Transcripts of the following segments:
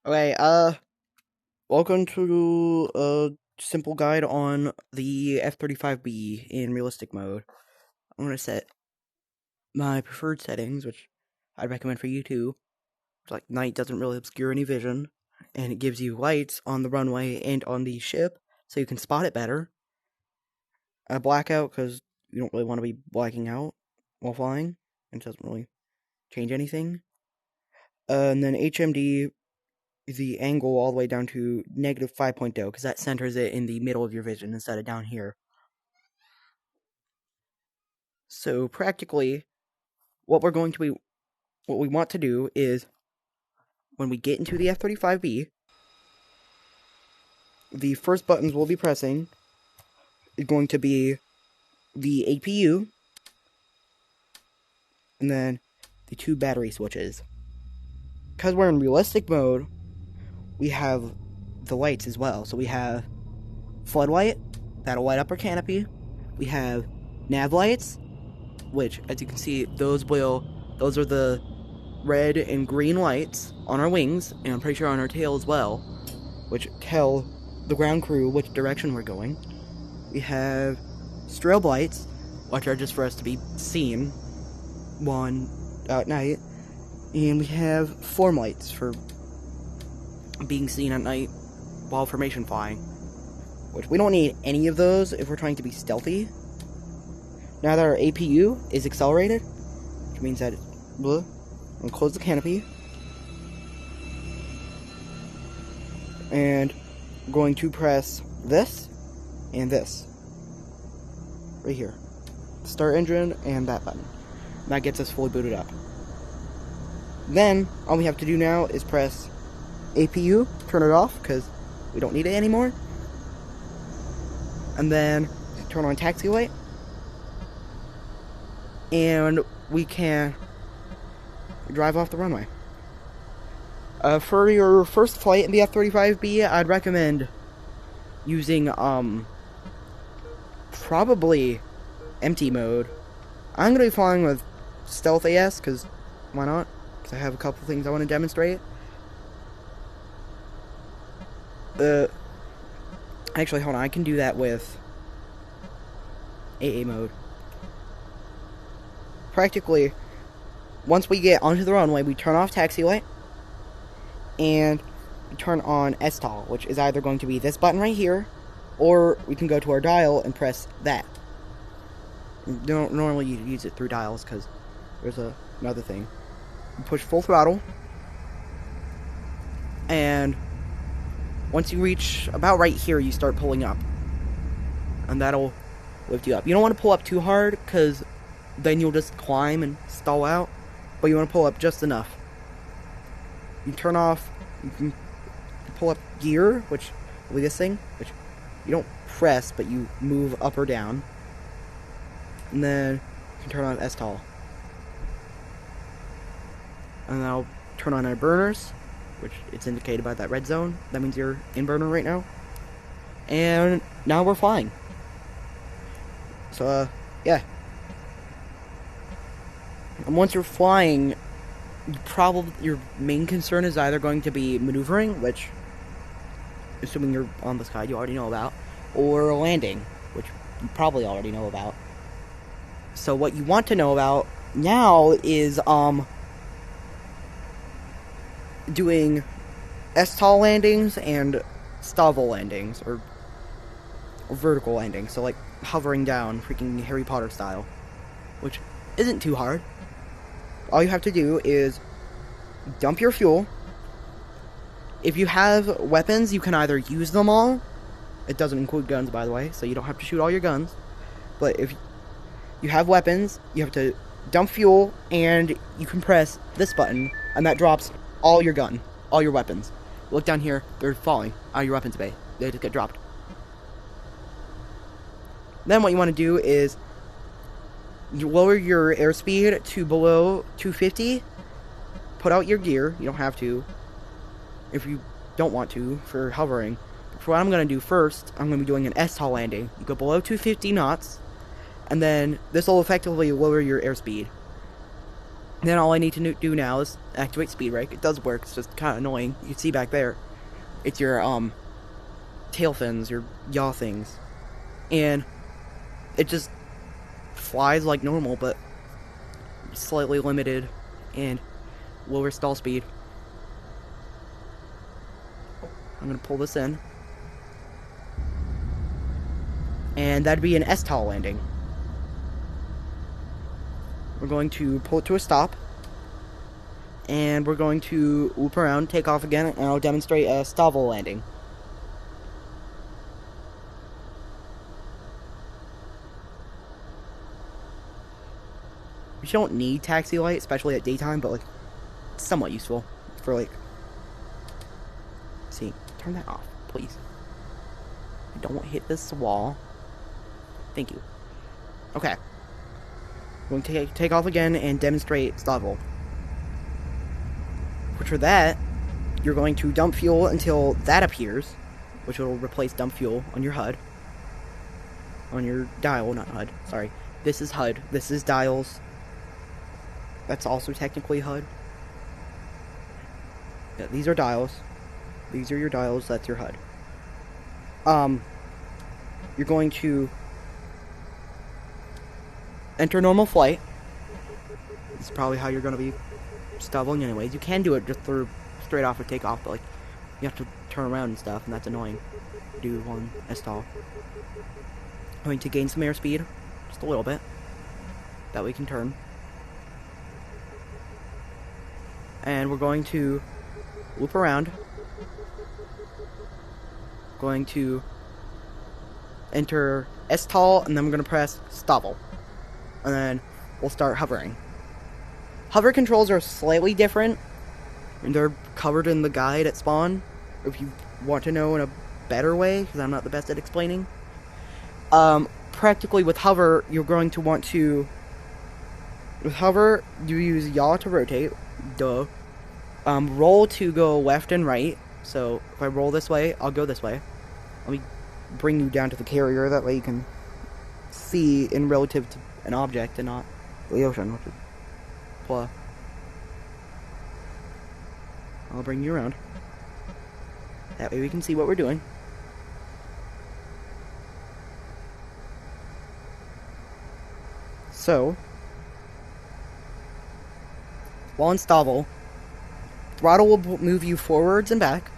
Okay, welcome to a simple guide on the F-35B in realistic mode. I'm gonna set my preferred settings, which I'd recommend for you too. Like, night doesn't really obscure any vision, and it gives you lights on the runway and on the ship, so you can spot it better. Blackout, because you don't really want to be blacking out while flying. It doesn't really change anything. And then HMD, the angle all the way down to negative 5.0 because that centers it in the middle of your vision instead of down here. So practically, what we want to do is when we get into the F-35B, the first buttons we'll be pressing is going to be the APU and then the two battery switches. Because we're in realistic mode, we have the lights as well. So we have floodlight, that'll light up our canopy. We have nav lights, which, as you can see, those are the red and green lights on our wings, and I'm pretty sure on our tail as well, which tell the ground crew which direction we're going. We have strobe lights, which are just for us to be seen at night, and we have form lights for being seen at night while formation flying, which we don't need any of those if we're trying to be stealthy. Now that our APU is accelerated, which means that I'm gonna close the canopy, and I'm going to press this and this right here, start engine and that button. And that gets us fully booted up. Then all we have to do now is press APU, turn it off because we don't need it anymore, and then turn on taxi light, and we can drive off the runway. For your first flight in the F-35B, I'd recommend using probably empty mode. I'm gonna be flying with stealth AS because why not? Because I have a couple things I want to demonstrate. Actually, hold on. I can do that with AA mode. Practically, once we get onto the runway, we turn off taxi light and we turn on STOL, which is either going to be this button right here, or we can go to our dial and press that. Don't normally use it through dials because there's another thing. You push full throttle, and once you reach about right here, you start pulling up, and that'll lift you up. You don't want to pull up too hard because then you'll just climb and stall out, but you want to pull up just enough. You turn off, you can pull up gear, which will be this thing, which you don't press, but you move up or down, and then you can turn on STOL. And then I'll turn on our burners, which it's indicated by that red zone. That means you're in burner right now. And now we're flying. So, yeah. And once you're flying, your main concern is either going to be maneuvering, which, assuming you're on the sky, you already know about, or landing, which you probably already know about. So what you want to know about now is, doing STOL landings and STOVL landings, or vertical landings, so like hovering down, freaking Harry Potter style, which isn't too hard. All you have to do is dump your fuel. If you have weapons, you can either use them all. It doesn't include guns, by the way, so you don't have to shoot all your guns. But if you have weapons, you have to dump fuel, and you can press this button, and that drops all your weapons. Look down here, they're falling out of your weapons bay. They just get dropped. Then what you want to do is you lower your airspeed to below 250. Put out your gear. You don't have to if you don't want to for hovering. But for what I'm going to do first, I'm going to be doing an STOL landing. You go below 250 knots, and then this will effectively lower your airspeed. Then all I need to do now is activate speed brake. It does work, it's just kind of annoying. You can see back there, it's your tail fins, your yaw things, and it just flies like normal, but slightly limited and lower stall speed. I'm gonna pull this in, and that'd be an STOL landing. We're going to pull it to a stop, and we're going to loop around, take off again, and I'll demonstrate a STOL landing. You don't need taxi light, especially at daytime, but like, it's somewhat useful for like. See, turn that off, please. Don't hit this wall. Thank you. Okay. We're going to take off again and demonstrate STOL. Which for that, you're going to dump fuel until that appears, which will replace dump fuel on your HUD. On your dial, not HUD. Sorry. This is HUD. This is dials. That's also technically HUD. Yeah, these are dials. These are your dials, that's your HUD. You're going to enter normal flight. This is probably how you're going to be STOLing anyways. You can do it just through straight off or takeoff, but like, you have to turn around and stuff, and that's annoying. Do one STOL. Going to gain some airspeed, just a little bit. That way we can turn. And we're going to loop around. Going to enter STOL, and then we're going to press STOL. And then we'll start hovering. Hover controls are slightly different, and they're covered in the guide at spawn, if you want to know in a better way, because I'm not the best at explaining. Practically with hover, you're going to want to... With hover, you use yaw to rotate. Duh. Roll to go left and right. So if I roll this way, I'll go this way. Let me bring you down to the carrier. That way you can see in relative to an object and not the ocean. Which is blah. I'll bring you around. That way we can see what we're doing. So, while in STOL, throttle will move you forwards and back.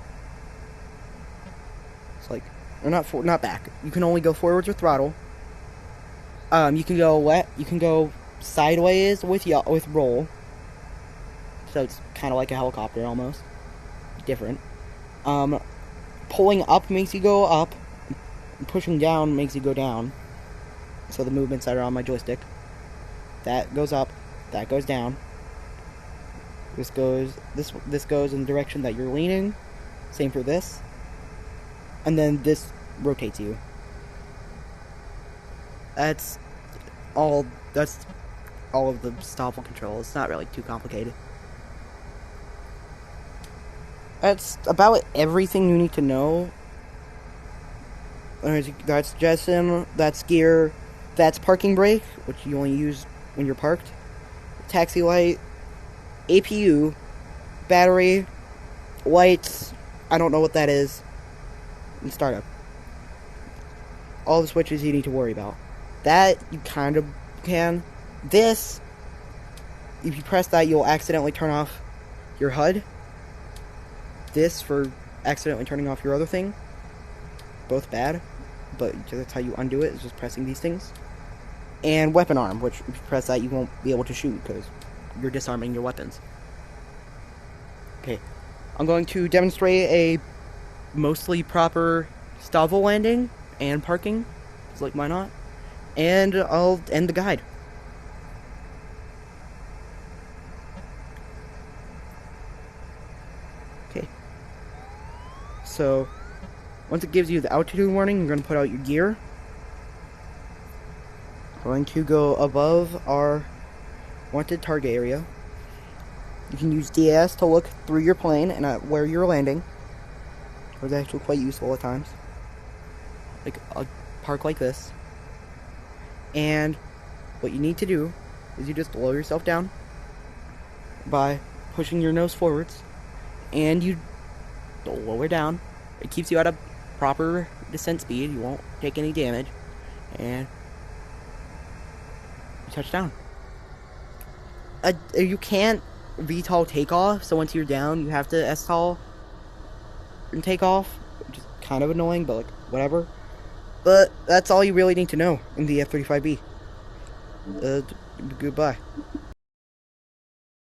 It's like, or not back. You can only go forwards with throttle. You can go sideways with roll. So it's kind of like a helicopter almost. Different. Pulling up makes you go up. Pushing down makes you go down. So the movements that are on my joystick. That goes up. That goes down. This goes in the direction that you're leaning. Same for this. And then this rotates you. That's all of the STOL control. It's not really too complicated. That's about everything you need to know. That's JSON, that's gear, that's parking brake, which you only use when you're parked. Taxi light, APU, battery, lights, I don't know what that is, and startup. All the switches you need to worry about. That, you kind of can. This, if you press that, you'll accidentally turn off your HUD. This, for accidentally turning off your other thing. Both bad, but that's how you undo it, is just pressing these things. And weapon arm, which if you press that, you won't be able to shoot, because you're disarming your weapons. Okay, I'm going to demonstrate a mostly proper STOL landing and parking, it's like why not, and I'll end the guide. Okay, so once it gives you the altitude warning, you're going to put out your gear. Going to go above our wanted target area. You can use DAS to look through your plane and at where you're landing. It's actually quite useful at times. Like a park like this. And what you need to do is you just lower yourself down by pushing your nose forwards, and you lower down. It keeps you at a proper descent speed. You won't take any damage, and you touch down. You can't VTOL takeoff, so once you're down, you have to STOL and take off, which is kind of annoying, but like, whatever. But that's all you really need to know in the F-35B. Goodbye.